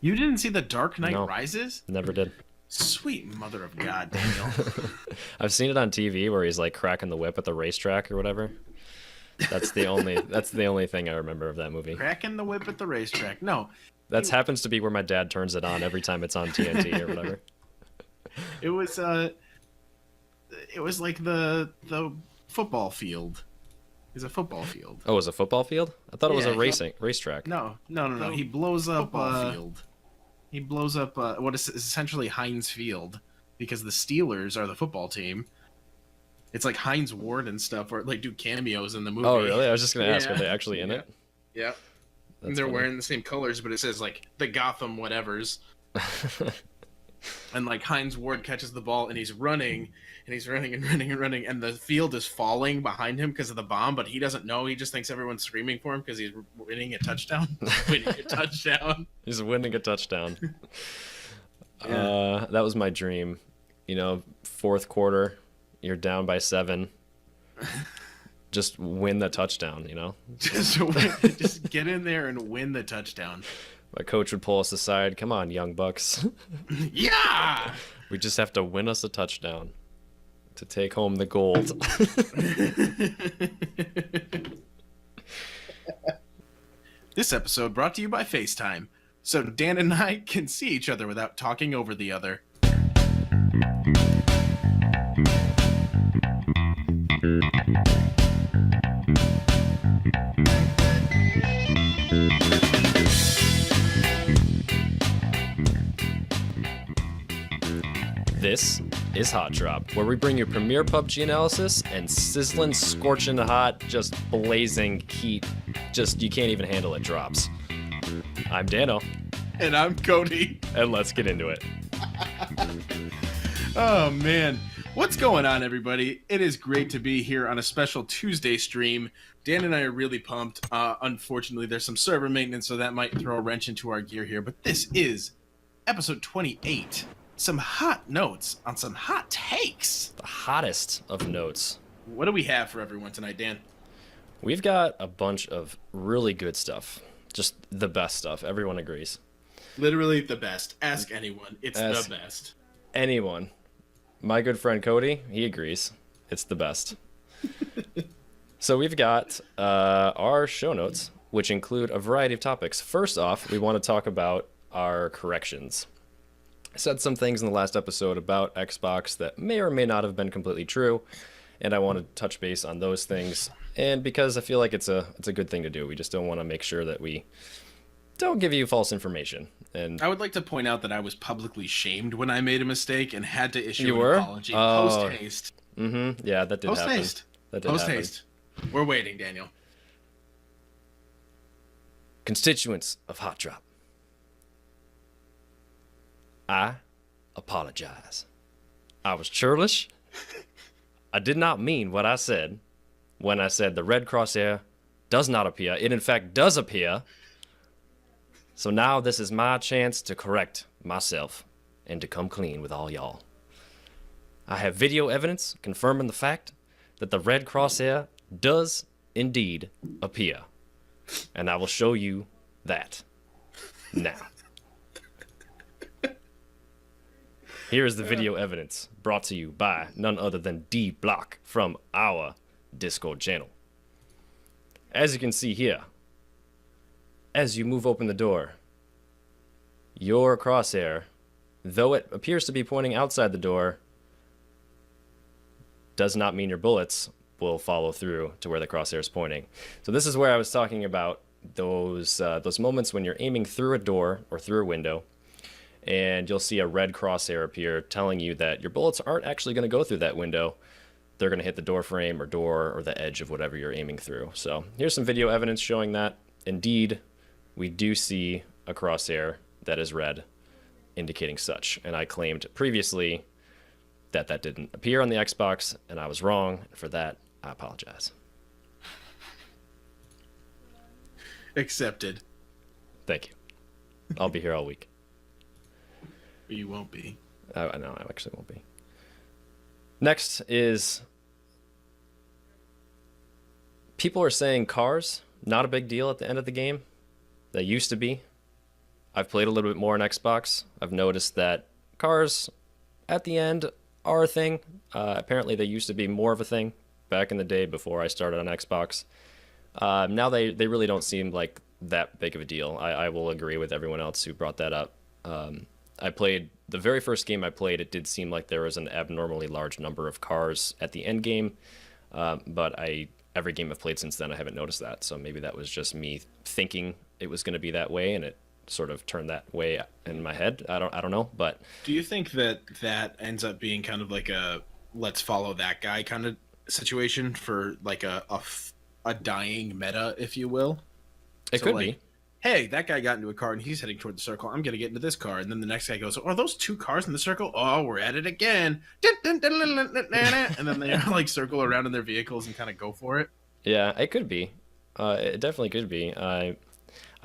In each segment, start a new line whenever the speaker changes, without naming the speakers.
You didn't see The Dark Knight
No,
Rises?
never did.
Sweet mother of God, Daniel.
I've seen it on TV where he's like cracking the whip at the racetrack or whatever. That's the only thing I remember of that movie.
Cracking the whip at the racetrack. No,
That happens to be where my dad turns it on every time it's on TNT or whatever.
it was like the football field. It's a football field.
Oh, it was a football field? I thought it was
Yeah,
a racetrack.
No. He blows up field. He blows up what is essentially Heinz Field because the Steelers are the football team. It's like Heinz Ward and stuff, or like do cameos in the movie.
Oh, really? I was just gonna ask, are they actually in it?
Yeah. And
That's
they're
funny.
wearing the same colors, but it says like the Gotham whatevers. And like Heinz Ward catches the ball and he's running and he's running and running and running and the field is falling behind him because of the bomb, but he doesn't know. He just thinks everyone's screaming for him because he's winning a touchdown. Winning a touchdown.
He's winning a touchdown.
Yeah.
That was my dream. You know, fourth quarter, you're down by 7. Just win the touchdown, you know?
Just get in there and win the touchdown.
My coach would pull us aside. Come on, young bucks.
Yeah!
We just have to win us a touchdown to take home the gold.
This episode brought to you by FaceTime, so Dan and I can see each other without talking over the other.
This is Hot Drop, where we bring you premier PUBG analysis and sizzling, scorching hot, just blazing heat. Just, you can't even handle it drops. I'm Dano,
And I'm Cody.
and let's get into it.
Oh, man. What's going on, everybody? It is great to be here on a special Tuesday stream. Dan and I are really pumped. Unfortunately, there's some server maintenance, so that might throw a wrench into our gear here. But this is episode 28. Some hot notes on some hot takes.
The hottest of notes.
What do we have for everyone tonight, Dan?
We've got a bunch of really good stuff. Just the best stuff. Everyone agrees.
Literally the best. Ask anyone. It's
Ask-
the best.
Anyone. My good friend Cody, he agrees. It's the best. So we've got our show notes, which include a variety of topics. First off, we want to talk about our corrections. I said some things in the last episode about Xbox that may or may not have been completely true, and I want to touch base on those things. And because I feel like it's a good thing to do, we just don't want to make sure that we don't give you false information. And
I would like to point out that I was publicly shamed when I made a mistake and had to issue
You
an
were?
apology.
Oh.
Post haste.
yeah, that did
Post
happen.
haste.
That did
Post
happen.
haste. We're waiting, Daniel.
Constituents of Hot Drop, I apologize. I was churlish. I did not mean what I said when I said the red crosshair does not appear. It in fact does appear. So now this is my chance to correct myself and to come clean with all y'all. I have video evidence confirming the fact that the red crosshair does indeed appear. And I will show you that now. Here is the video evidence brought to you by none other than D Block from our Discord channel. As you can see here, as you move open the door, your crosshair, though it appears to be pointing outside the door, does not mean your bullets will follow through to where the crosshair is pointing. So this is where I was talking about those moments when you're aiming through a door or through a window, and you'll see a red crosshair appear telling you that your bullets aren't actually going to go through that window. They're going to hit the door frame or door or the edge of whatever you're aiming through. So here's some video evidence showing that indeed we do see a crosshair that is red, indicating such. And I claimed previously that that didn't appear on the Xbox, and I was wrong. For that, I apologize.
Accepted.
Thank you. I'll be here all week.
But you won't be.
I know, I actually won't be. Next is people are saying cars, not a big deal at the end of the game. They used to be. I've played a little bit more on Xbox. I've noticed that cars at the end are a thing. Apparently, they used to be more of a thing back in the day before I started on Xbox. Now they really don't seem like that big of a deal. I will agree with everyone else who brought that up. I played the very first game I played. It did seem like there was an abnormally large number of cars at the end game, but every game I've played since then, I haven't noticed that. So maybe that was just me thinking it was going to be that way, and it sort of turned that way in my head. I don't know, but
Do you think that that ends up being kind of like a let's follow that guy kind of situation for like a dying meta, if you will?
it
So
could
like,
be.
hey, that guy got into a car and he's heading toward the circle. I'm gonna get into this car, and then the next guy goes, "Are those two cars in the circle? Oh, we're at it again!" And then they like circle around in their vehicles and kind of go for it.
Yeah, it could be. It definitely could be.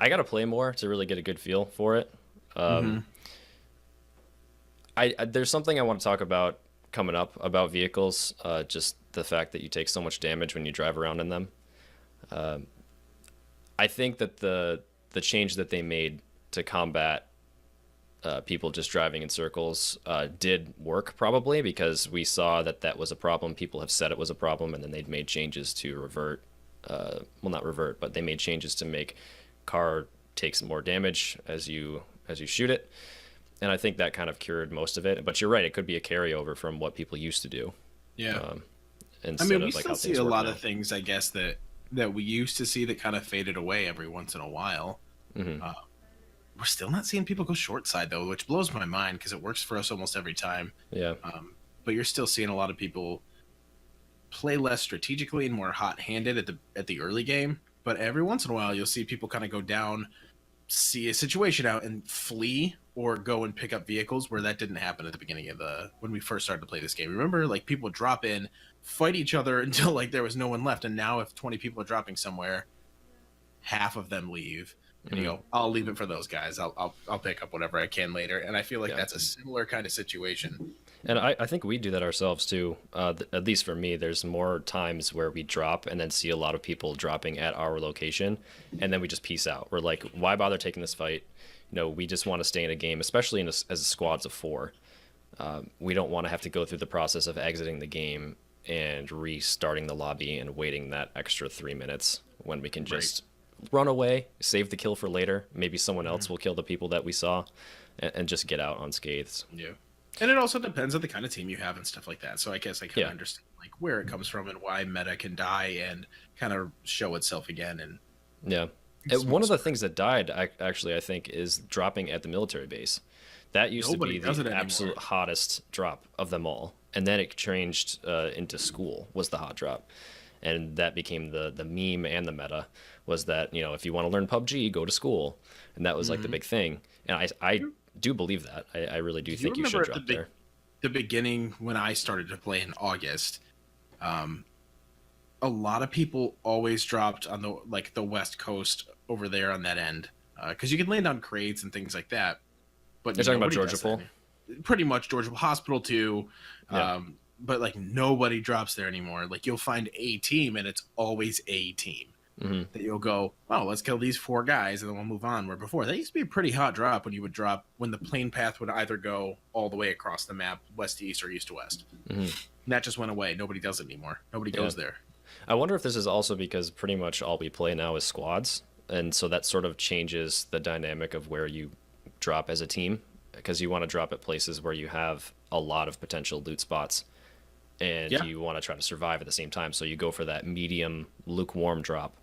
I got to play more to really get a good feel for it.
Mm-hmm.
There's something I want to talk about coming up about vehicles. Just the fact that you take so much damage when you drive around in them. I think that the change that they made to combat people just driving in circles did work probably because we saw that that was a problem. People have said it was a problem, and then they'd made changes to revert. Well, not revert, but they made changes to make car takes more damage as you shoot it, and I think that kind of cured most of it. But you're right; it could be a carryover from what people used to do.
Yeah. I
Instead
mean, we
of like
still
how
see
things
a
work
lot
now.
of things, I guess, that we used to see that kind of faded away every once in a while.
Hmm.
We're still not seeing people go short side though, which blows my mind because it works for us almost every time.
Yeah,
But you're still seeing a lot of people play less strategically and more hot handed at the early game. But every once in a while, you'll see people kind of go down, see a situation out, and flee or go and pick up vehicles where that didn't happen at the beginning of the when we first started to play this game. Remember, like people would drop in, fight each other until like there was no one left, and now if 20 people are dropping somewhere, half of them leave. And you go, I'll leave it for those guys. I'll pick up whatever I can later. And I feel like
yeah.
that's a similar kind of situation.
And I think we do that ourselves too. At least for me, there's more times where we drop and then see a lot of people dropping at our location, and then we just peace out. We're like, why bother taking this fight? We just want to stay in a game, especially as squads of four. We don't want to have to go through the process of exiting the game and restarting the lobby and waiting that extra 3 minutes when we can just run away, save the kill for later. Maybe someone else will kill the people that we saw, and just get out unscathed.
Yeah. And it also depends on the kind of team you have and stuff like that. So I guess I kind of
Yeah.
understand like where it comes from and why meta can die and kind of show itself again. And
Yeah. One of the things that died, actually, I think, is dropping at the military base. That used
Nobody
to
does
be
it
the
anymore.
absolute hottest drop of them all. And then it changed into school was the hot drop. And that became the meme and the meta was that, if you want to learn PUBG, go to school. And that was like the big thing. And I do believe that. I really do think you should
remember
drop there.
the beginning when I started to play in August, a lot of people always dropped on the West Coast over there on that end because you can land on crates and things like that. But
You're talking about
nobody
Georgia
does
Pool?
that. Pretty much Georgia Hospital too.
Yeah.
But like nobody drops there anymore. Like you'll find a team and it's always a team
Hmm.
that you'll go, oh, let's kill these 4 guys and then we'll move on. Where before that used to be a pretty hot drop when you would drop when the plane path would either go all the way across the map, west to east or east to west.
Hmm.
And that just went away. Nobody does it anymore. Nobody goes there.
I wonder if this is also because pretty much all we play now is squads. And so that sort of changes the dynamic of where you drop as a team because you want to drop at places where you have a lot of potential loot spots and you want to try to survive at the same time. So you go for that medium, lukewarm drop.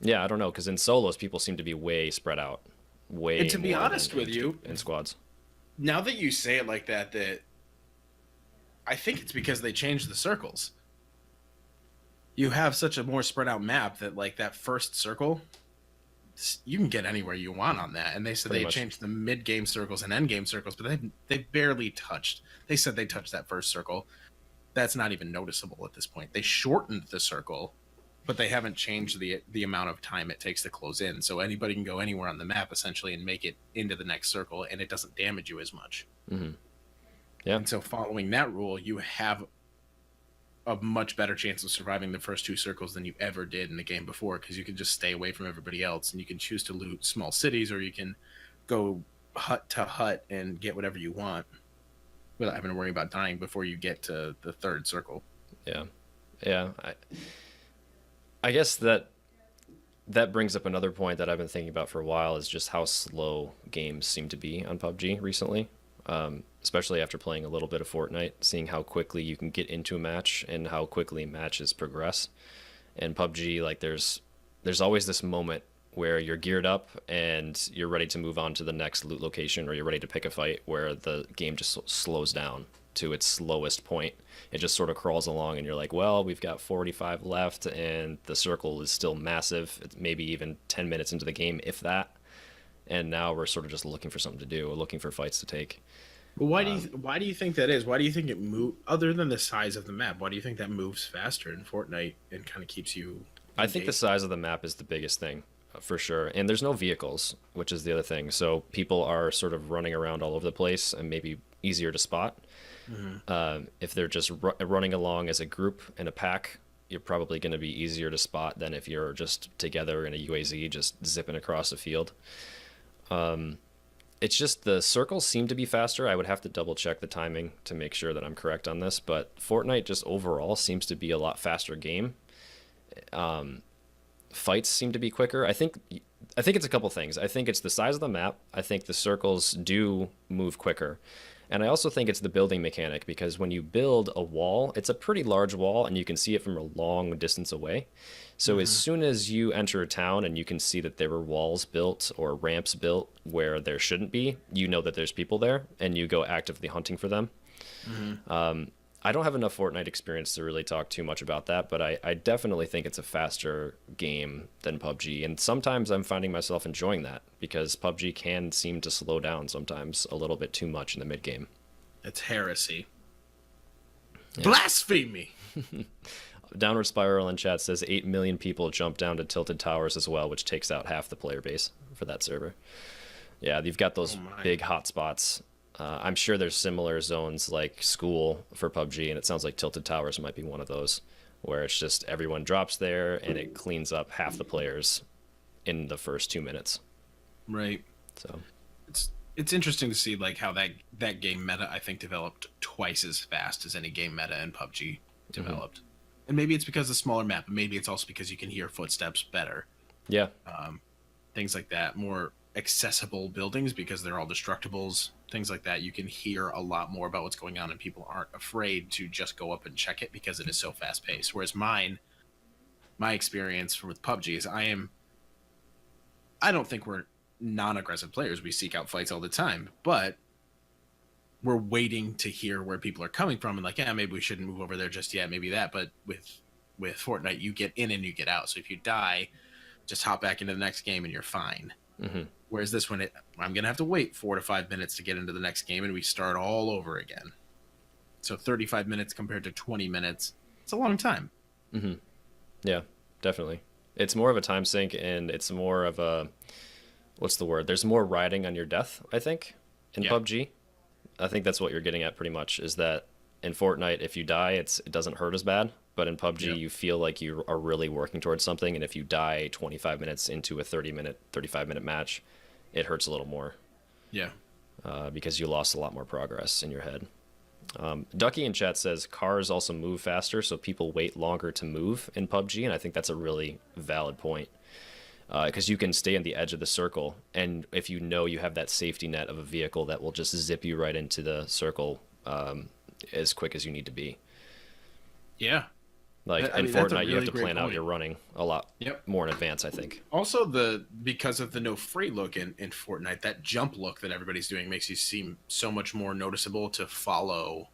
Yeah, I don't know, because in solos, people seem to be way spread out. Way
And to be
more
honest
than
with you,
in squads.
now that you say it like that I think it's because they changed the circles. You have such a more spread out map that like that first circle, you can get anywhere you want on that. And they said
Pretty
they
much.
changed the mid game circles and end game circles, but they barely touched. They said they touched that first circle. That's not even noticeable at this point. They shortened the circle, but they haven't changed the amount of time it takes to close in. So anybody can go anywhere on the map essentially and make it into the next circle, and it doesn't damage you as much.
Hmm. Yeah.
And so following that rule, you have a much better chance of surviving the first two circles than you ever did in the game before, because you can just stay away from everybody else and you can choose to loot small cities, or you can go hut to hut and get whatever you want without having to worry about dying before you get to the third circle.
Yeah, yeah. I guess that brings up another point that I've been thinking about for a while, is just how slow games seem to be on PUBG recently. Especially after playing a little bit of Fortnite, seeing how quickly you can get into a match and how quickly matches progress. And PUBG, like there's always this moment where you're geared up and you're ready to move on to the next loot location, or you're ready to pick a fight, where the game just slows down to its slowest point. It just sort of crawls along and you're like, well, we've got 45 left and the circle is still massive. It's maybe even 10 minutes into the game, if that. And now we're sort of just looking for something to do, looking for fights to take.
But why do you think that is? Why do you think it move, other than the size of the map? Why do you think that moves faster in Fortnite and kind of keeps you?
I think the size of the map is the biggest thing, for sure. And there's no vehicles, which is the other thing. So people are sort of running around all over the place and maybe easier to spot. If they're just running along as a group in a pack, you're probably going to be easier to spot than if you're just together in a UAZ just zipping across the field. It's just the circles seem to be faster. I would have to double check the timing to make sure that I'm correct on this, but Fortnite just overall seems to be a lot faster game. Fights seem to be quicker. I think it's a couple things. I think it's the size of the map. I think the circles do move quicker. And I also think it's the building mechanic, because when you build a wall, it's a pretty large wall and you can see it from a long distance away. So as soon as you enter a town and you can see that there were walls built or ramps built where there shouldn't be, you know that there's people there and you go actively hunting for them. I don't have enough Fortnite experience to really talk too much about that, but I definitely think it's a faster game than PUBG. And sometimes I'm finding myself enjoying that, because PUBG can seem to slow down sometimes a little bit too much in the mid game.
It's heresy. Yeah. Blasphemy!
Downward Spiral in chat says 8 million people jump down to Tilted Towers as well, which takes out half the player base for that server. Yeah, you've got those big hotspots. I'm sure there's similar zones like school for PUBG, and it sounds like Tilted Towers might be one of those, where it's just everyone drops there and it cleans up half the players in the first 2 minutes.
Right.
So
it's interesting to see like how that game meta, I think, developed twice as fast as any game meta in PUBG developed. And maybe it's because of the smaller map, but maybe it's also because you can hear footsteps better.
Yeah.
Things like that. More accessible buildings because they're all destructibles. Things like that. You can hear a lot more about what's going on, and people aren't afraid to just go up and check it because it is so fast paced. Whereas my experience with PUBG is I don't think we're non-aggressive players. We seek out fights all the time, but we're waiting to hear where people are coming from, and like, yeah, maybe we shouldn't move over there just yet, maybe that. But with Fortnite, you get in and you get out. So if you die, just hop back into the next game and you're fine. Whereas this one, I'm gonna have to wait 4 to 5 minutes to get into the next game, and we start all over again. So 35 minutes compared to 20 minutes, it's a long time.
Yeah, definitely. It's more of a time sink, and it's more of a, what's the word? There's more riding on your death, I think, in PUBG. I think that's what you're getting at pretty much, is that in Fortnite, if you die, it doesn't hurt as bad. But in PUBG, you feel like you are really working towards something. And if you die 25 minutes into a 35-minute match, it hurts a little more.
Yeah.
Because you lost a lot more progress in your head. Ducky in chat says cars also move faster, so people wait longer to move in PUBG. And I think that's a really valid point. Because you can stay on the edge of the circle, and if you know you have that safety net of a vehicle that will just zip you right into the circle as quick as you need to be.
Yeah.
Like in Fortnite, you have to plan out your running a lot more in advance, I think.
Also, because of the no fray look in Fortnite, that jump look that everybody's doing makes you seem so much more noticeable to follow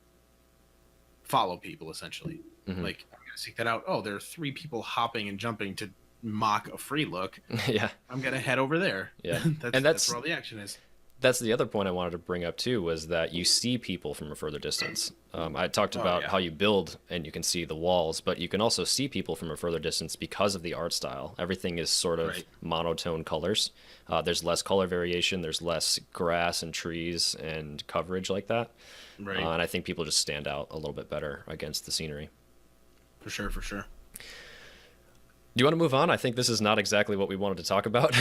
people, essentially. Like, I'm going to seek that out. Oh, there are 3 people hopping and jumping to mock a free look.
Yeah.
I'm going to head over there.
Yeah.
That's where all the action is.
That's the other point I wanted to bring up too, was that you see people from a further distance. I talked about how you build and you can see the walls, but you can also see people from a further distance because of the art style. Everything is sort of monotone colors. There's less color variation. There's less grass and trees and coverage like that. Right. And I think people just stand out a little bit better against the scenery.
For sure, for sure.
Do you want to move on? I think this is not exactly what we wanted to talk about.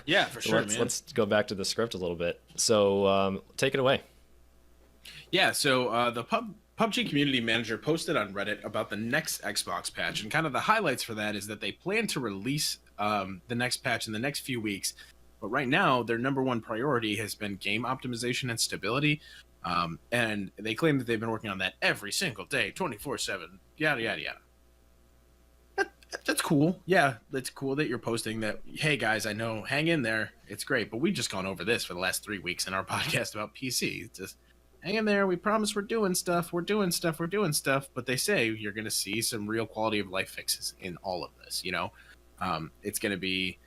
Yeah, for sure, man.
Let's go back to the script a little bit. So take it away.
Yeah, so the PUBG community manager posted on Reddit about the next Xbox patch, and kind of the highlights for that is that they plan to release the next patch in the next few weeks. But right now, their number one priority has been game optimization and stability. And they claim that they've been working on that every single day, 24/7, yada, yada, yada. That's cool. Yeah, that's cool that you're posting that. Hey guys, I know, hang in there. It's great, but we've just gone over this for the last 3 weeks in our podcast about PC. It's just hang in there. We promise we're doing stuff. We're doing stuff. We're doing stuff. But they say you're going to see some real quality of life fixes in all of this. It's going to be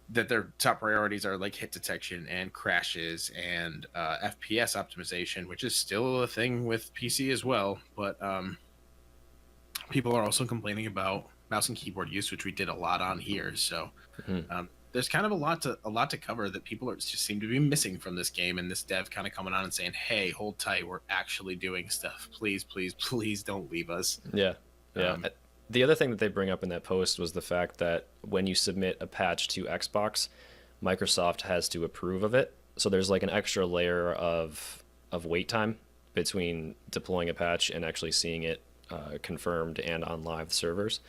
that their top priorities are like hit detection and crashes and FPS optimization, which is still a thing with PC as well. But people are also complaining about mouse and keyboard use, which we did a lot on here. So there's kind of a lot to cover that people just seem to be missing from this game, and this dev kind of coming on and saying, "Hey, hold tight, we're actually doing stuff. Please, please, please don't leave us."
Yeah. The other thing that they bring up in that post was the fact that when you submit a patch to Xbox, Microsoft has to approve of it. So there's like an extra layer of wait time between deploying a patch and actually seeing it confirmed and on live servers.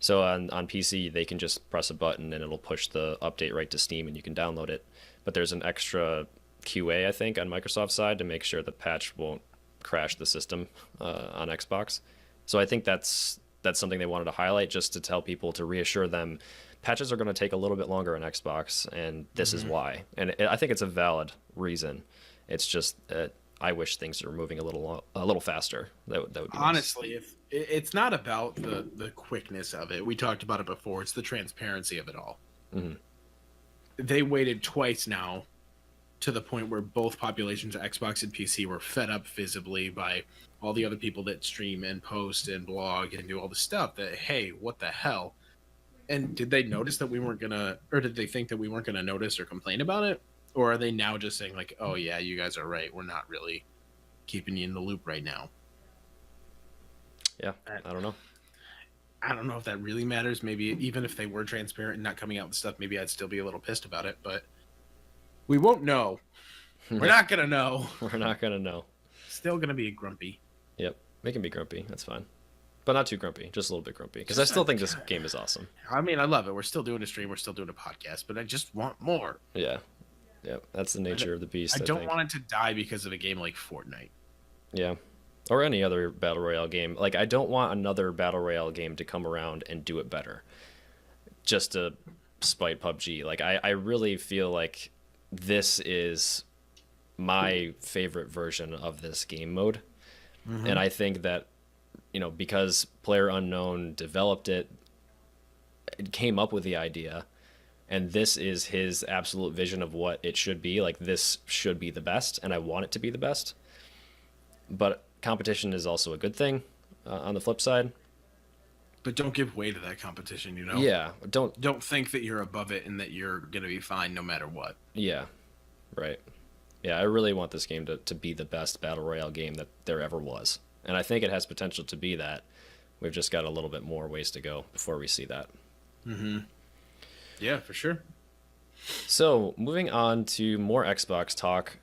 So on PC, they can just press a button and it'll push the update right to Steam and you can download it. But there's an extra QA, I think, on Microsoft's side to make sure the patch won't crash the system on Xbox. So I think that's something they wanted to highlight, just to tell people, to reassure them patches are going to take a little bit longer on Xbox, and this is why. And I think it's a valid reason. It's just I wish things were moving a little faster. That would be
honestly
nice.
If it's not about the quickness of it. We talked about it before. It's the transparency of it all. They waited twice now, to the point where both populations of Xbox and PC were fed up visibly by all the other people that stream and post and blog and do all the stuff that, hey, what the hell? And did they notice that we weren't gonna, or did they think that we weren't gonna notice or complain about it? Or are they now just saying like, oh yeah, you guys are right, we're not really keeping you in the loop right now?
Yeah, I don't know.
I don't know if that really matters. Maybe even if they were transparent and not coming out with stuff, maybe I'd still be a little pissed about it, but we won't know. We're not gonna know.
We're not gonna know.
Still gonna be grumpy.
Yep, we can be grumpy. That's fine, but not too grumpy. Just a little bit grumpy, because I still think this game is awesome.
I mean, I love it. We're still doing a stream. We're still doing a podcast, but I just want more.
Yeah, that's the nature of the beast.
I don't want it to die because of a game like Fortnite.
Yeah, or any other battle royale game. Like, I don't want another battle royale game to come around and do it better, just to spite PUBG. Like, I really feel like this is my favorite version of this game mode. And I think that, because PlayerUnknown developed it came up with the idea, and this is his absolute vision of what it should be. Like, this should be the best, and I want it to be the best. But competition is also a good thing on the flip side.
But don't give way to that competition,
Yeah,
don't think that you're above it and that you're gonna be fine no matter what.
Yeah, right. Yeah, I really want this game to be the best battle royale game that there ever was. And I think it has potential to be that. We've just got a little bit more ways to go before we see that.
Yeah, for sure.
So, moving on to more Xbox talk.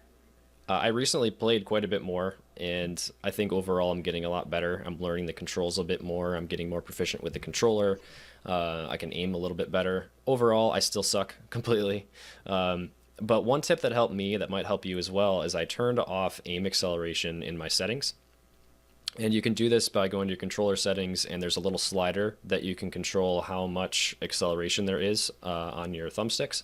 I recently played quite a bit more, and I think overall I'm getting a lot better. I'm learning the controls a bit more. I'm getting more proficient with the controller. I can aim a little bit better. Overall, I still suck completely. But one tip that helped me, that might help you as well, is I turned off aim acceleration in my settings. And you can do this by going to your controller settings, and there's a little slider that you can control how much acceleration there is on your thumbsticks.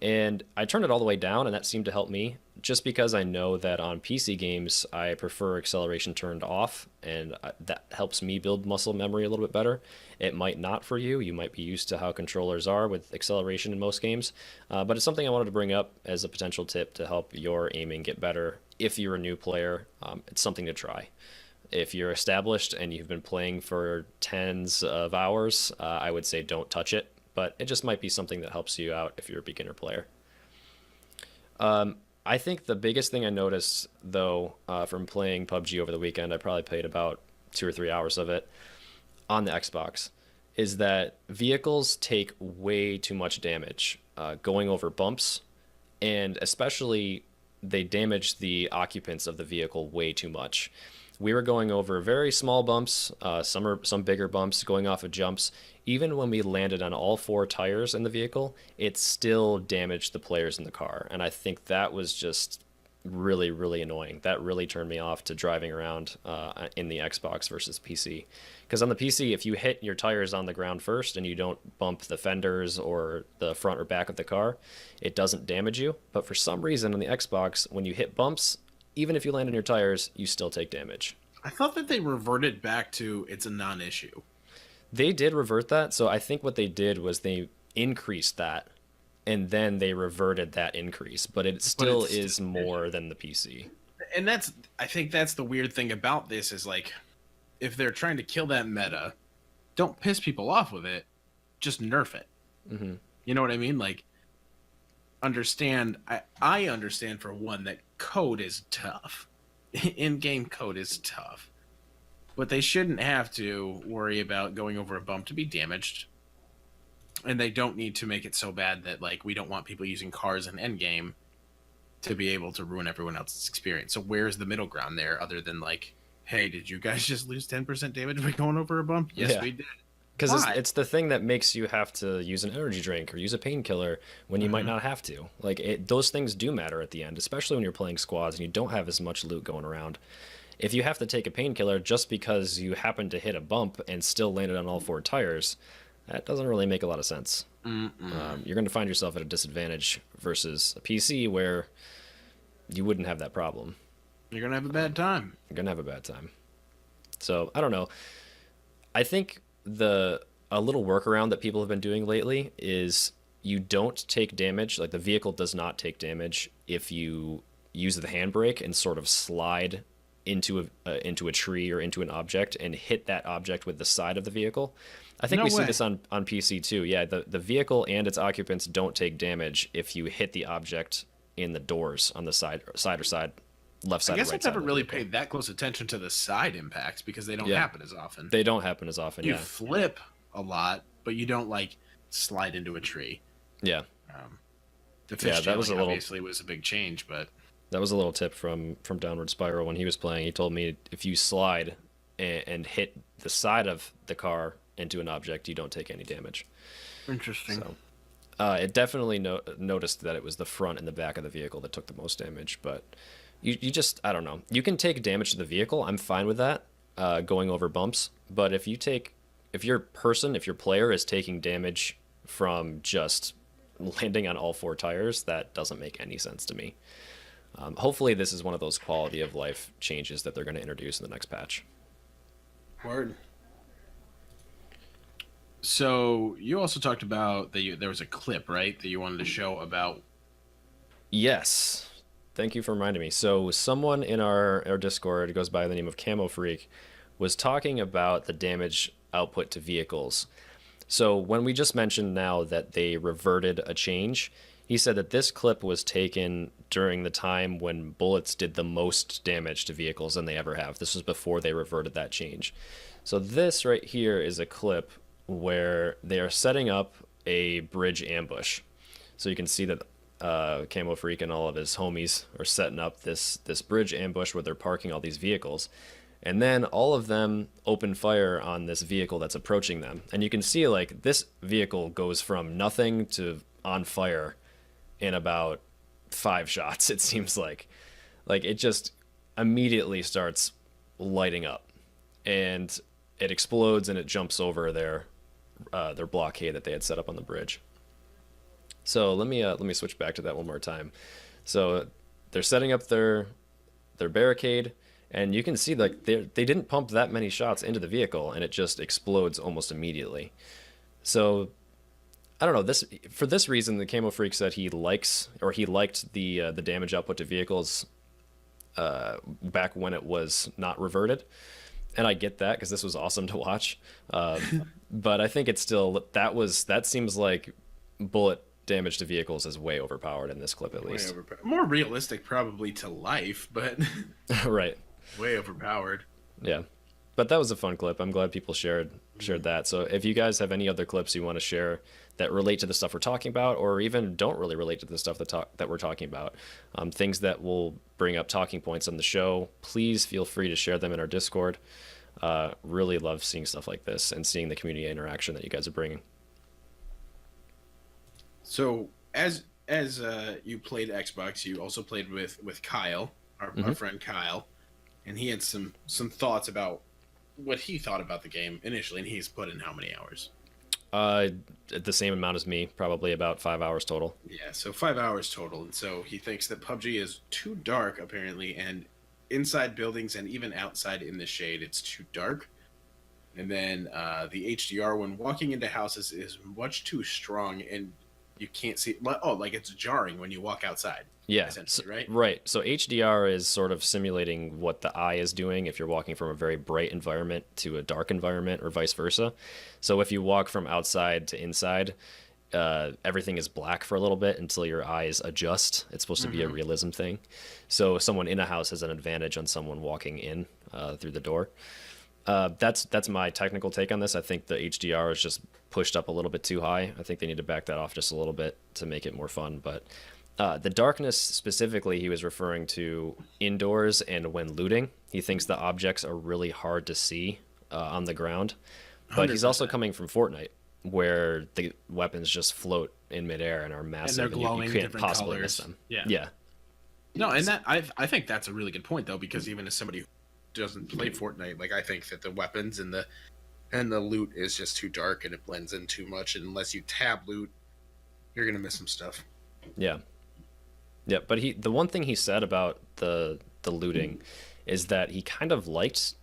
And I turned it all the way down, and that seemed to help me, just because I know that on PC games, I prefer acceleration turned off, and that helps me build muscle memory a little bit better. It might not for you. You might be used to how controllers are with acceleration in most games, but it's something I wanted to bring up as a potential tip to help your aiming get better. If you're a new player, it's something to try. If you're established and you've been playing for tens of hours, I would say don't touch it, but it just might be something that helps you out if you're a beginner player. I think the biggest thing I noticed, though, from playing PUBG over the weekend, I probably played about 2 or 3 hours of it, on the Xbox is that vehicles take way too much damage going over bumps, and especially they damage the occupants of the vehicle way too much. We were going over very small bumps, some bigger bumps, going off of jumps. Even when we landed on all four tires in the vehicle, it still damaged the players in the car, and I think that was just really, really annoying. That really turned me off to driving around in the Xbox versus PC. Because on the PC, if you hit your tires on the ground first and you don't bump the fenders or the front or back of the car, it doesn't damage you. But for some reason on the Xbox, when you hit bumps, even if you land on your tires, you still take damage.
I thought that they reverted back to it's a non-issue.
They did revert that, so I think what they did was they increased that, and then they reverted that increase, but it still is more than the PC.
And I think that's the weird thing about this is like, if they're trying to kill that meta, don't piss people off with it, just nerf it.
Mm-hmm.
You know what I mean? Like, I understand for one that code is tough. In-game code is tough. But they shouldn't have to worry about going over a bump to be damaged. And they don't need to make it so bad that, like, we don't want people using cars in endgame to be able to ruin everyone else's experience. So where's the middle ground there other than, like, hey, did you guys just lose 10% damage by going over a bump? Yes, we did.
Because it's the thing that makes you have to use an energy drink or use a painkiller when you might not have to. Like, those things do matter at the end, especially when you're playing squads and you don't have as much loot going around. If you have to take a painkiller just because you happen to hit a bump and still landed on all four tires, that doesn't really make a lot of sense. You're going to find yourself at a disadvantage versus a PC where you wouldn't have that problem.
You're going to have a bad time.
You're going to have a bad time. So, I don't know. I think a little workaround that people have been doing lately is you don't take damage. Like, the vehicle does not take damage if you use the handbrake and sort of slide into a tree or into an object and hit that object with the side of the vehicle. I think we see this on PC too. Yeah, the vehicle and its occupants don't take damage if you hit the object in the doors on the side or side, left side. I guess
I've never really paid that close attention to the side impacts because they don't happen as often.
They don't happen as often.
You flip a lot, but you don't like slide into a tree.
Yeah.
The fish obviously was a big change, but
that was a little tip from Downward Spiral when he was playing. He told me if you slide and hit the side of the car into an object, you don't take any damage.
Interesting. So,
it definitely noticed that it was the front and the back of the vehicle that took the most damage, but you just, I don't know. You can take damage to the vehicle. I'm fine with that, going over bumps. But if your player is taking damage from just landing on all four tires, that doesn't make any sense to me. Hopefully this is one of those quality of life changes that they're going to introduce in the next patch.
Word. So you also talked about that there was a clip, right, that you wanted to show about.
Yes. Thank you for reminding me. So someone in our Discord, goes by the name of Camo Freak, was talking about the damage output to vehicles. So when we just mentioned now that they reverted a change, he said that this clip was taken during the time when bullets did the most damage to vehicles than they ever have. This was before they reverted that change. So this right here is a clip where they are setting up a bridge ambush. So you can see that Camo Freak and all of his homies are setting up this bridge ambush where they're parking all these vehicles. And then all of them open fire on this vehicle that's approaching them. And you can see, like, this vehicle goes from nothing to on fire in about 5 shots, it seems like. Like, it just immediately starts lighting up. And it explodes and it jumps over their blockade that they had set up on the bridge. So let me switch back to that one more time. So they're setting up their barricade, and you can see, like, they didn't pump that many shots into the vehicle, and it just explodes almost immediately. So I don't know. For this reason, the Camo Freak said he liked the damage output to vehicles back when it was not reverted. And I get that because this was awesome to watch. But I think it's still, that seems like bullet damage to vehicles is way overpowered in this clip, at least.
More realistic probably to life, but
right.
Way overpowered.
Yeah. But that was a fun clip. I'm glad people shared shared that. So if you guys have any other clips you want to share that relate to the stuff we're talking about, or even don't really relate to the stuff that we're talking about, things that will bring up talking points on the show, please feel free to share them in our Discord. Really love seeing stuff like this and seeing the community interaction that you guys are bringing.
So as you played Xbox, you also played with Kyle, our friend Kyle, and he had some thoughts about what he thought about the game initially, and he's put in how many hours?
The same amount as me, probably about 5 hours total.
Yeah, so 5 hours total, and so he thinks that PUBG is too dark apparently, and inside buildings and even outside in the shade, it's too dark. And then the HDR when walking into houses is much too strong, and you can't see. Oh, like it's jarring when you walk outside.
Yeah,
essentially, right?
Right. So HDR is sort of simulating what the eye is doing if you're walking from a very bright environment to a dark environment, or vice versa. So if you walk from outside to inside, everything is black for a little bit until your eyes adjust. It's supposed to be a realism thing. So someone in a house has an advantage on someone walking in through the door. That's my technical take on this. I think the HDR is just pushed up a little bit too high. I think they need to back that off just a little bit to make it more fun. But the darkness specifically, he was referring to indoors and when looting. He thinks the objects are really hard to see on the ground. But
100%.
he's also coming from Fortnite, where the weapons just float in midair and are massive,
And they're glowing
you can't
different
possibly
colors.
miss them.
Yeah. No, and that I think that's a really good point though, because even as somebody who doesn't play Fortnite, like I think that the weapons and the loot is just too dark and it blends in too much, and unless you tab loot, you're gonna miss some stuff.
Yeah. Yeah, but the one thing he said about the looting is that he kind of liked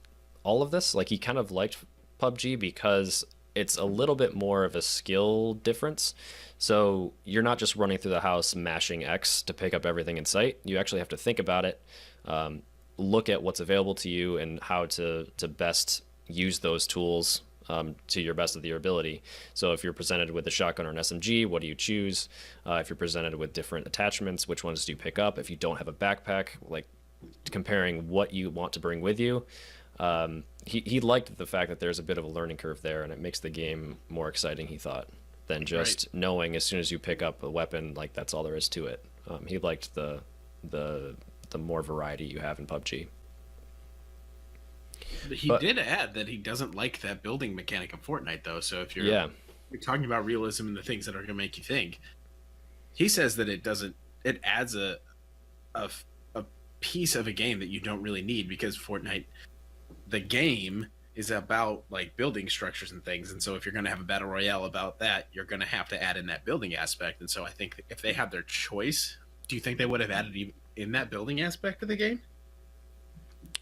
all of this. Like, he kind of liked PUBG because it's a little bit more of a skill difference. So you're not just running through the house mashing X to pick up everything in sight. You actually have to think about it, look at what's available to you and how to best use those tools to your best of your ability. So if you're presented with a shotgun or an SMG, what do you choose? If you're presented with different attachments, which ones do you pick up? If you don't have a backpack, like comparing what you want to bring with you. He liked the fact that there's a bit of a learning curve there, and it makes the game more exciting, he thought, than just knowing as soon as you pick up a weapon, like that's all there is to it. He liked the more variety you have in PUBG.
He did add that he doesn't like that building mechanic of Fortnite, though. So if you're talking about realism and the things that are going to make you think, he says that it doesn't. It adds a piece of a game that you don't really need, because Fortnite, the game, is about like building structures and things. And so if you're going to have a battle royale about that, you're going to have to add in that building aspect. And so I think if they had their choice, do you think they would have added in that building aspect of the game?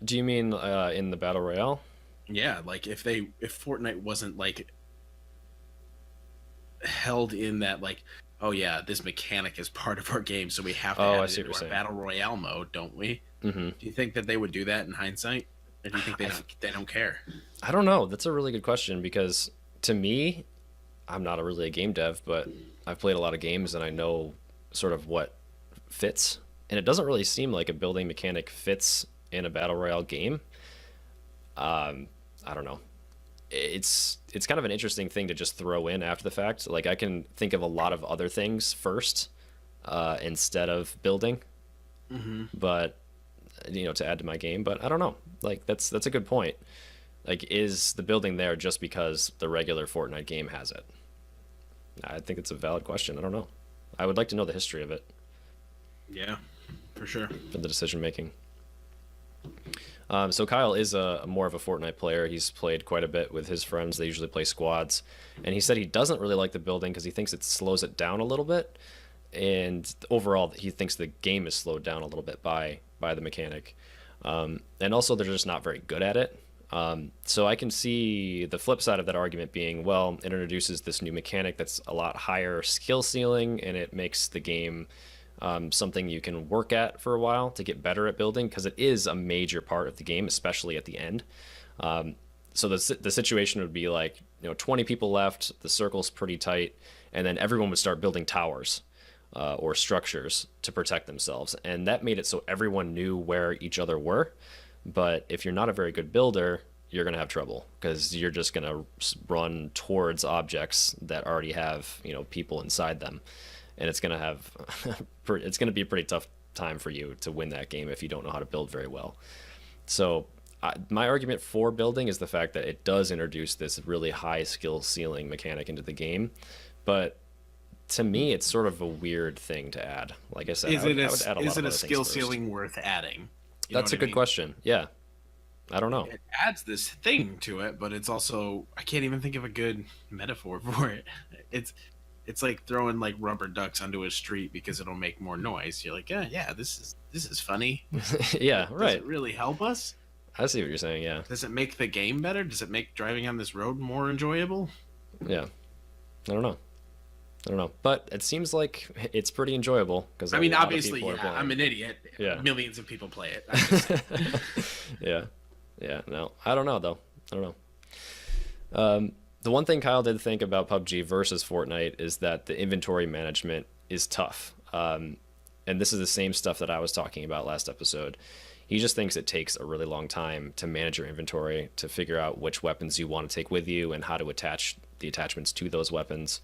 Do you mean in the battle royale?
Yeah, like if Fortnite wasn't like held in that, like, oh yeah, this mechanic is part of our game, so we have to add it into our battle royale mode, don't we? Mm-hmm. Do you think that they would do that in hindsight, or do you think they don't care?
I don't know. That's a really good question, because to me, I'm not really a game dev, but I've played a lot of games and I know sort of what fits, and it doesn't really seem like a building mechanic fits in a battle royale game. I don't know. It's kind of an interesting thing to just throw in after the fact. Like, I can think of a lot of other things first instead of building, but to add to my game. But I don't know. Like, that's a good point. Like, is the building there just because the regular Fortnite game has it? I think it's a valid question. I don't know. I would like to know the history of it.
Yeah, for sure.
For the decision making. So Kyle is more of a Fortnite player. He's played quite a bit with his friends. They usually play squads. And he said he doesn't really like the building because he thinks it slows it down a little bit. And overall, he thinks the game is slowed down a little bit by the mechanic. And also, they're just not very good at it. So I can see the flip side of that argument being, well, it introduces this new mechanic that's a lot higher skill ceiling, and it makes the game something you can work at for a while to get better at building, because it is a major part of the game, especially at the end. So the situation would be like, 20 people left, the circle's pretty tight, and then everyone would start building towers or structures to protect themselves. And that made it so everyone knew where each other were. But if you're not a very good builder, you're going to have trouble because you're just going to run towards objects that already have, you know, people inside them. And it's going to have, it's going to be a pretty tough time for you to win that game if you don't know how to build very well. So my argument for building is the fact that it does introduce this really high skill ceiling mechanic into the game. But to me, it's sort of a weird thing to add. Like I said, I would add a lot of other
skill
things
ceiling worth adding?
That's a good question. Yeah. I don't know.
It adds this thing to it, but it's also, I can't even think of a good metaphor for it. It's like throwing like rubber ducks onto a street because it'll make more noise. You're like, yeah, this is funny.
Yeah, right.
Does it really help us?
I see what you're saying, yeah.
Does it make the game better? Does it make driving on this road more enjoyable?
Yeah. I don't know. But it seems like it's pretty enjoyable because
I mean, obviously, yeah, I'm an idiot.
Yeah.
Millions of people play it.
Yeah. No, I don't know though. I don't know. The one thing Kyle did think about PUBG versus Fortnite is that the inventory management is tough. And this is the same stuff that I was talking about last episode. He just thinks it takes a really long time to manage your inventory, to figure out which weapons you want to take with you and how to attach the attachments to those weapons.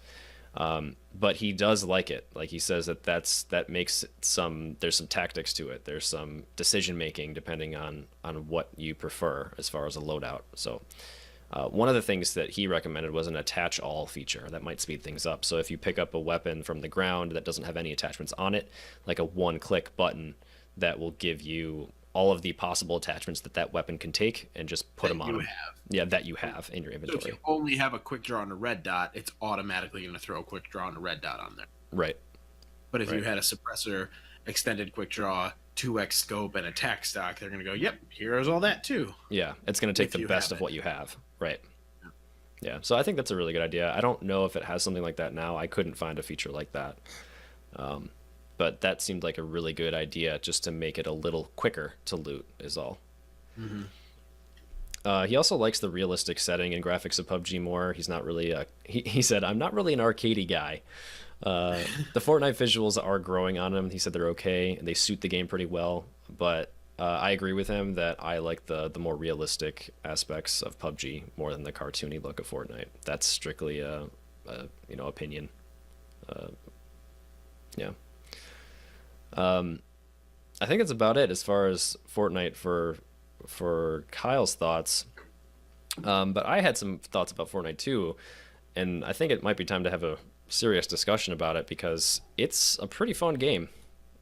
But he does like it. Like he says that makes there's some tactics to it. There's some decision making depending on what you prefer as far as a loadout. So one of the things that he recommended was an attach all feature that might speed things up. So if you pick up a weapon from the ground that doesn't have any attachments on it, like a one-click button that will give you all of the possible attachments that weapon can take and just put them on them. Yeah, that you have in your inventory.
So if you only have a quick draw and a red dot, it's automatically going to throw a quick draw and a red dot on there.
Right.
But if you had a suppressor, extended quick draw, 2x scope, and attack stock, they're going to go, yep, here's all that too.
Yeah, it's going to take the best of what you have. Right. Yeah, so I think that's a really good idea. I don't know if it has something like that now. I couldn't find a feature like that. But that seemed like a really good idea just to make it a little quicker to loot is all. Mm-hmm. He also likes the realistic setting and graphics of PUBG more. He's not really he said, I'm not really an arcadey guy. The Fortnite visuals are growing on him. He said they're okay and they suit the game pretty well. But I agree with him that I like the more realistic aspects of PUBG more than the cartoony look of Fortnite. That's strictly a opinion. Yeah. I think that's about it as far as Fortnite for Kyle's thoughts. But I had some thoughts about Fortnite too, and I think it might be time to have a serious discussion about it because it's a pretty fun game.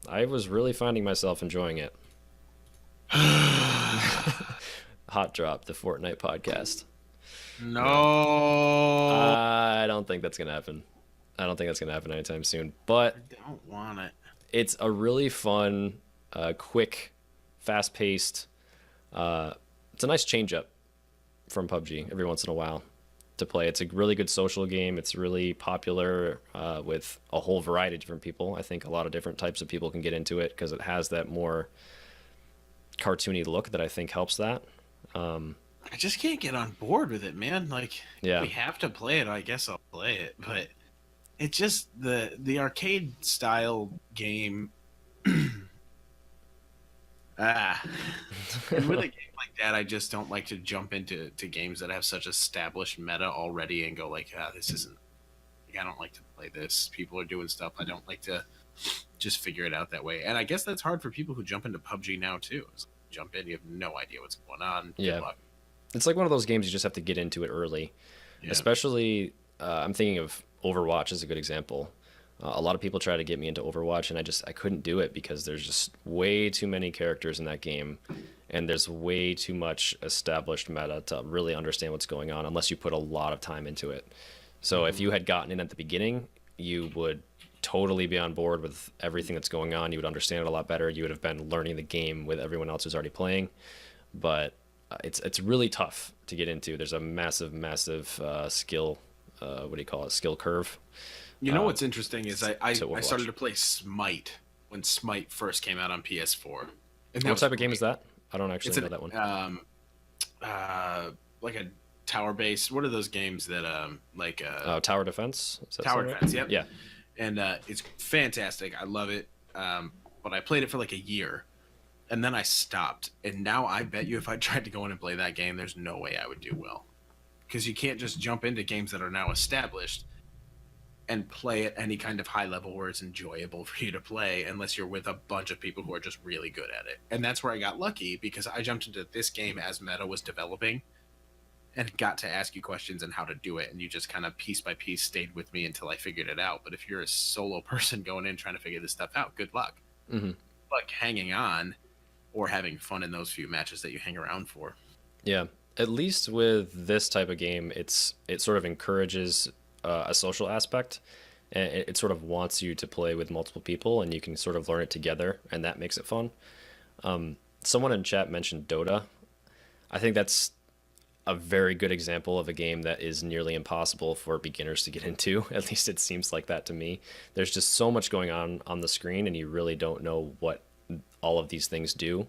I was really finding myself enjoying it. Hot Drop, the Fortnite podcast.
No.
I don't think that's gonna happen. I don't think that's gonna happen anytime soon. But
I don't want it.
It's a really fun, quick, fast-paced. It's a nice change-up from PUBG every once in a while to play. It's a really good social game. It's really popular with a whole variety of different people. I think a lot of different types of people can get into it because it has that more cartoony look that I think helps that.
I just can't get on board with it, man. Like,
yeah.
If we have to play it, I guess I'll play it, but it's just the arcade style game. And with a game like that, I just don't like to jump into games that have such established meta already and go like, this isn't. Like, I don't like to play this. People are doing stuff. I don't like to just figure it out that way. And I guess that's hard for people who jump into PUBG now too. It's like, jump in, you have no idea what's going on.
Yeah, it's like one of those games you just have to get into it early. Yeah. Especially, I'm thinking of Overwatch is a good example. A lot of people try to get me into Overwatch, and I couldn't do it because there's just way too many characters in that game, and there's way too much established meta to really understand what's going on unless you put a lot of time into it. So if you had gotten in at the beginning, you would totally be on board with everything that's going on. You would understand it a lot better. You would have been learning the game with everyone else who's already playing. But it's really tough to get into. There's a massive skill. Skill curve.
You know what's interesting is I started to play Smite when Smite first came out on PS4.
And what type of game is that? I don't actually know that one.
Like a tower base. What are those games that
tower defense?
Tower defense. Yep.
Yeah.
And it's fantastic. I love it. But I played it for like a year, and then I stopped. And now I bet you if I tried to go in and play that game, there's no way I would do well. Because you can't just jump into games that are now established and play at any kind of high level where it's enjoyable for you to play unless you're with a bunch of people who are just really good at it. And that's where I got lucky, because I jumped into this game as meta was developing and got to ask you questions and how to do it, and you just kind of piece by piece stayed with me until I figured it out. But if you're a solo person going in trying to figure this stuff out, good luck.
Mm-hmm.
Like hanging on or having fun in those few matches that you hang around for.
Yeah, at least with this type of game, it sort of encourages a social aspect, and it sort of wants you to play with multiple people, and you can sort of learn it together, and that makes it fun. Someone in chat mentioned Dota. I think that's a very good example of a game that is nearly impossible for beginners to get into. At least it seems like that to me. There's just so much going on the screen, and you really don't know what all of these things do,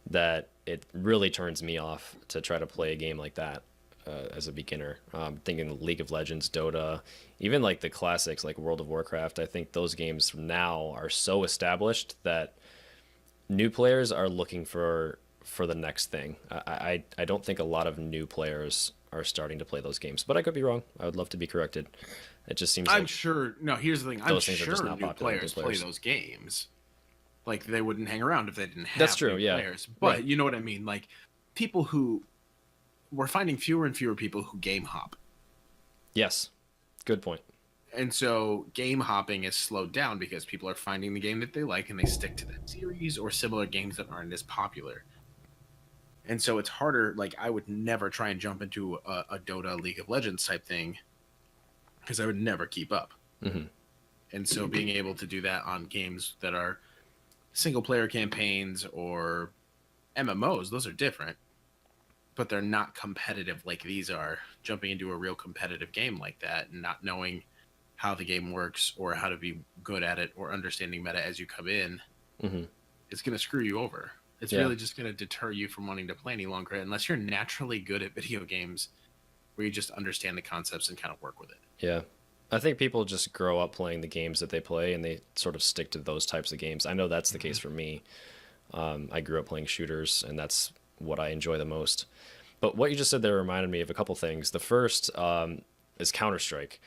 that it really turns me off to try to play a game like that as a beginner. Thinking League of Legends, Dota, even like the classics like World of Warcraft. I think those games now are so established that new players are looking for the next thing. I don't think a lot of new players are starting to play those games, but I could be wrong. I would love to be corrected. It just seems
I'm
like
sure. No, here's the thing. I'm
those things are just
sure
not
new
popular with
players
new
play
players.
those games. Like they wouldn't hang around if they didn't have
That's true,
new
yeah.
players. But
Right.
you know what I mean? Like people who we're finding fewer and fewer people who game hop.
Yes, good point.
And so game hopping is slowed down because people are finding the game that they like and they stick to that series or similar games that aren't as popular. And so it's harder. Like I would never try and jump into a Dota League of Legends type thing because I would never keep up.
Mm-hmm.
And so being able to do that on games that are single player campaigns or MMOs, those are different, but they're not competitive like these are. Jumping into a real competitive game like that and not knowing how the game works or how to be good at it or understanding meta as you come in,
Mm-hmm.
it's going to screw you over. It's
Yeah.
really just going to deter you from wanting to play any longer unless you're naturally good at video games where you just understand the concepts and kind of work with it.
Yeah. I think people just grow up playing the games that they play, and they sort of stick to those types of games. I know that's the case for me. I grew up playing shooters, and that's what I enjoy the most. But what you just said there reminded me of a couple things. The first is Counter-Strike.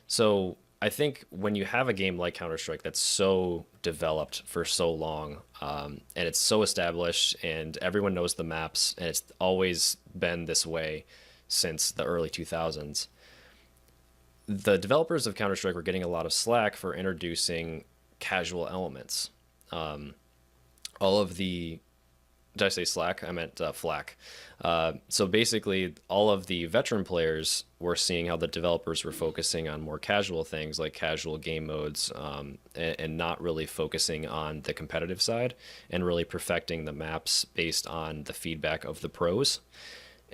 So I think when you have a game like Counter-Strike that's so developed for so long, and it's so established, and everyone knows the maps, and it's always been this way since the early 2000s, the developers of Counter-Strike were getting a lot of slack for introducing casual elements. All of the Did I say slack? I meant flack. So basically, all of the veteran players were seeing how the developers were focusing on more casual things like casual game modes, and not really focusing on the competitive side and really perfecting the maps based on the feedback of the pros.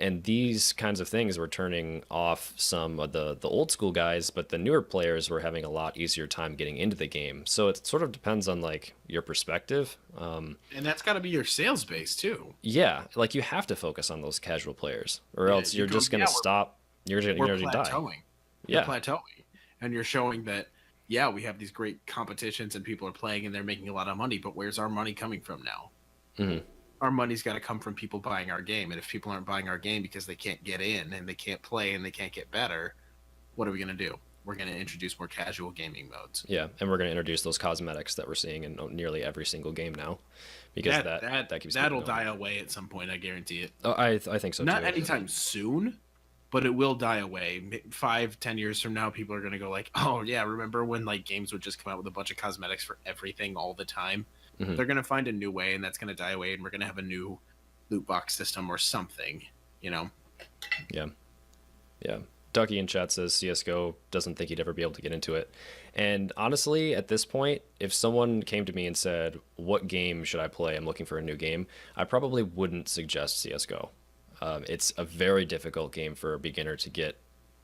And these kinds of things were turning off some of the old school guys, but the newer players were having a lot easier time getting into the game. So it sort of depends on like your perspective.
And that's got to be your sales base too.
Yeah, like you have to focus on those casual players, or else you're just going to stop. You're going to die.
Plateauing.
Yeah,
You're plateauing, and you're showing that yeah, we have these great competitions and people are playing and they're making a lot of money, but where's our money coming from now?
Mm-hmm.
Our money's got to come from people buying our game, and if people aren't buying our game because they can't get in and they can't play and they can't get better, what are we going to do? We're going to introduce more casual gaming modes.
Yeah, and we're going to introduce those cosmetics that we're seeing in nearly every single game now, because that keeps
that'll
people going.
die away at some point. I guarantee it.
Oh, I think so.
Not
too.
anytime soon, but it will die away. 5-10 years from now, people are going to go like, "Oh yeah, remember when like games would just come out with a bunch of cosmetics for everything all the time?"
Mm-hmm.
They're going to find a new way, and that's going to die away, and we're going to have a new loot box system or something, you know?
Yeah. Ducky in chat says CSGO doesn't think he'd ever be able to get into it. And honestly, at this point, if someone came to me and said, what game should I play? I'm looking for a new game. I probably wouldn't suggest CSGO. It's a very difficult game for a beginner to get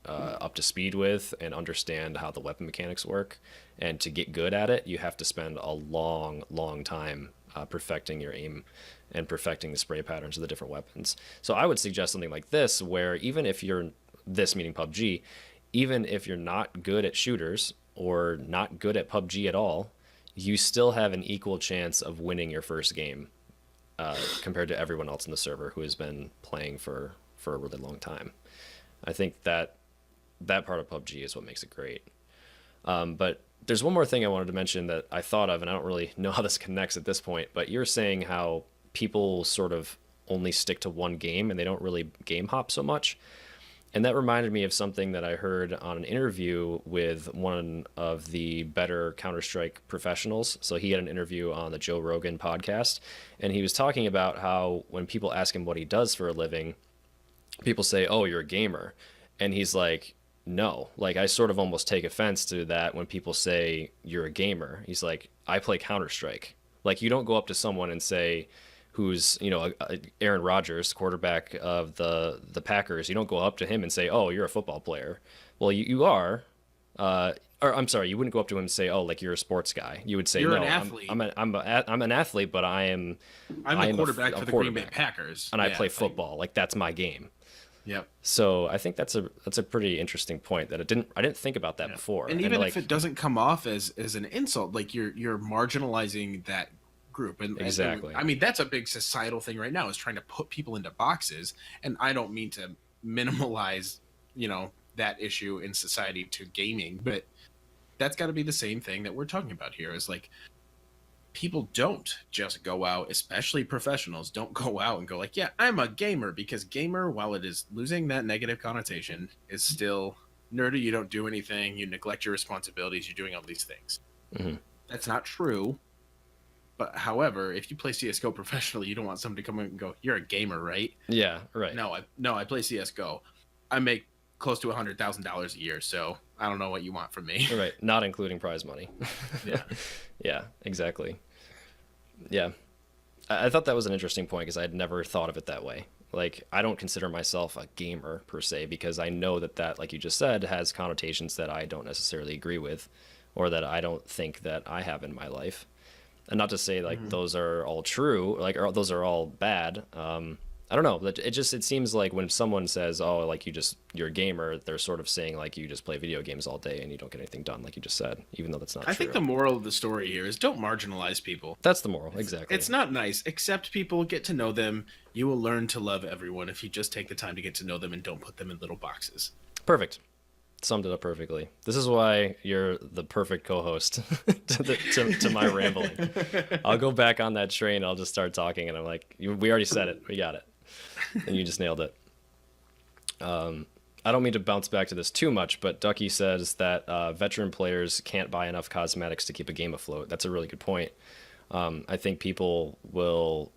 up to speed with and understand how the weapon mechanics work. And to get good at it, you have to spend a long time perfecting your aim and perfecting the spray patterns of the different weapons. So I would suggest something like this, where even if you're, this meaning PUBG, even if you're not good at shooters or not good at PUBG at all, you still have an equal chance of winning your first game. compared to everyone else in the server who has been playing for a really long time. I think that part of PUBG is what makes it great. But there's one more thing I wanted to mention that I thought of, and I don't really know how this connects at this point, but you're saying how people sort of only stick to one game and they don't really game hop so much. And that reminded me of something that I heard on an interview with one of the better Counter-Strike professionals. So he had an interview on the Joe Rogan podcast, and he was talking about how when people ask him what he does for a living, people say, "Oh, you're a gamer." And he's like, "No, like I sort of almost take offense to that when people say you're a gamer." He's like, "I play Counter-Strike." Like you don't go up to someone and say, who's, you know, Aaron Rodgers, quarterback of the Packers, you don't go up to him and say, "Oh, you're a football player." Well, you are. Or I'm sorry, you wouldn't go up to him and say, "Oh, like you're a sports guy." You would say,
You're
"No,
an athlete.
I'm an athlete, but
I'm the quarterback for the Green Bay Packers,
and I play football. Like that's my game."
Yep.
So I think that's a pretty interesting point that I didn't think about that before.
And even if it doesn't come off as an insult, like you're marginalizing that group. And
exactly.
I mean, that's a big societal thing right now, is trying to put people into boxes. And I don't mean to minimalize, you know, that issue in society to gaming, but that's got to be the same thing that we're talking about here, is like, people don't just go out, especially professionals, don't go out and go like, "Yeah, I'm a gamer," because gamer, while it is losing that negative connotation, is still nerdy. You don't do anything. You neglect your responsibilities. You're doing all these things.
Mm-hmm.
That's not true. But however, if you play CSGO professionally, you don't want somebody to come in and go, "You're a gamer, right?"
Yeah, right.
No, I play CSGO. I make close to $100,000 a year, so I don't know what you want from me.
Right, not including prize money.
Yeah.
Yeah, exactly. Yeah. I thought that was an interesting point because I had never thought of it that way. Like, I don't consider myself a gamer per se because I know that, like you just said, has connotations that I don't necessarily agree with or that I don't think that I have in my life. And not to say like those are all true, like or those are all bad. I don't know. It seems like when someone says, "Oh, like you're a gamer," they're sort of saying like you just play video games all day and you don't get anything done, like you just said, even though that's not true.
I think the moral of the story here is don't marginalize people.
That's the moral, exactly.
It's not nice. Accept people, get to know them. You will learn to love everyone if you just take the time to get to know them and don't put them in little boxes.
Perfect. Summed it up perfectly. This is why you're the perfect co-host to my rambling. I'll go back on that train. I'll just start talking, and I'm like, "We already said it. We got it," and you just nailed it. I don't mean to bounce back to this too much, but Ducky says that veteran players can't buy enough cosmetics to keep a game afloat. That's a really good point. I think people will,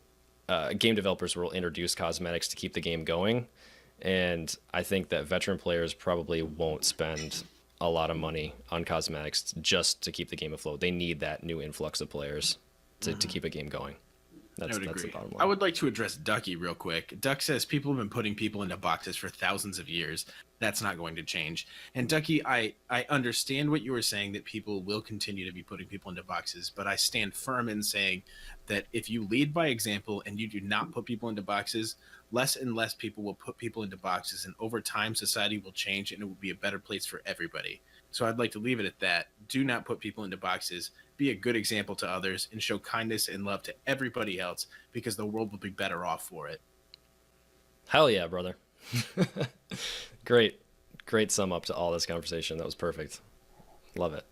game developers will introduce cosmetics to keep the game going. And I think that veteran players probably won't spend a lot of money on cosmetics just to keep the game afloat. They need that new influx of players to keep a game going. That's the bottom line.
I would like to address Ducky real quick. Duck says people have been putting people into boxes for thousands of years. That's not going to change. And Ducky, I understand what you were saying, that people will continue to be putting people into boxes, but I stand firm in saying that if you lead by example and you do not put people into boxes, less and less people will put people into boxes, and over time society will change and it will be a better place for everybody. So I'd like to leave it at that. Do not put people into boxes. Be a good example to others and show kindness and love to everybody else, because the world will be better off for it.
Hell yeah, brother. Great sum up to all this conversation. That was perfect. Love it.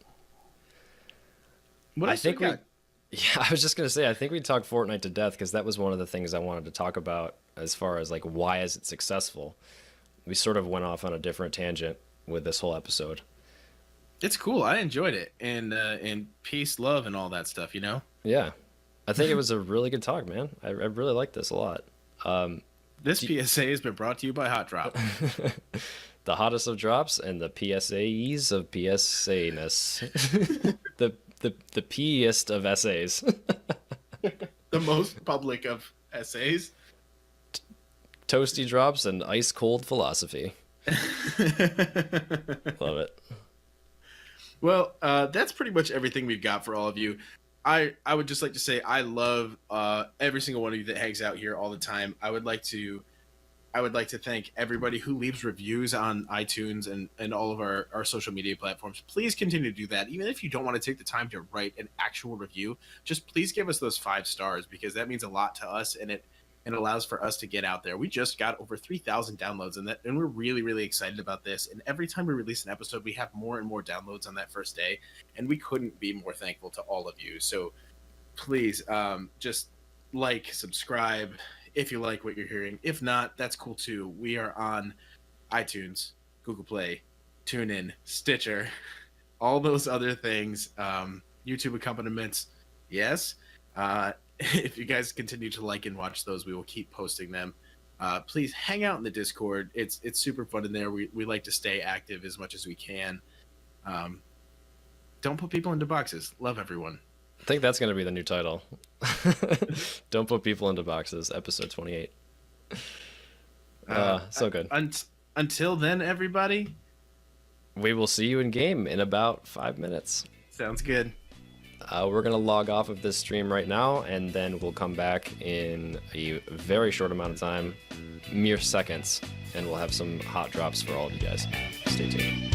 What else we got?
Yeah, I was just gonna say, I think we talked Fortnite to death because that was one of the things I wanted to talk about as far as like why is it successful. We sort of went off on a different tangent with this whole episode.
It's cool. I enjoyed it, and peace, love, and all that stuff. You know.
Yeah, I think it was a really good talk, man. I really liked this a lot.
This PSA has been brought to you by HOTDROP.
The hottest of drops and the PSAs of PSA-ness. the P-est of essays.
The most public of essays.
Toasty drops and ice cold philosophy. Love it.
Well, that's pretty much everything we've got for all of you. I would just like to say I love every single one of you that hangs out here all the time. I would like to I would like to thank everybody who leaves reviews on iTunes and all of our social media platforms. Please continue to do that. Even if you don't want to take the time to write an actual review, just please give us those 5 stars, because that means a lot to us, and it allows for us to get out there. We just got over 3,000 downloads, and we're really, really excited about this. And every time we release an episode, we have more and more downloads on that first day, and we couldn't be more thankful to all of you. So please, just like, subscribe if you like what you're hearing. If not, that's cool too. We are on iTunes, Google Play, TuneIn, Stitcher, all those other things. YouTube accompaniments, yes. If you guys continue to like and watch those, we will keep posting them. Please hang out in the Discord. It's super fun in there. We like to stay active as much as we can. Don't put people into boxes. Love everyone.
I think that's going to be the new title. Don't put people into boxes, episode 28. So good.
Until then, everybody.
We will see you in game in about 5 minutes.
Sounds good.
We're going to log off of this stream right now, and then we'll come back in a very short amount of time, mere seconds, and we'll have some hot drops for all of you guys. Stay tuned.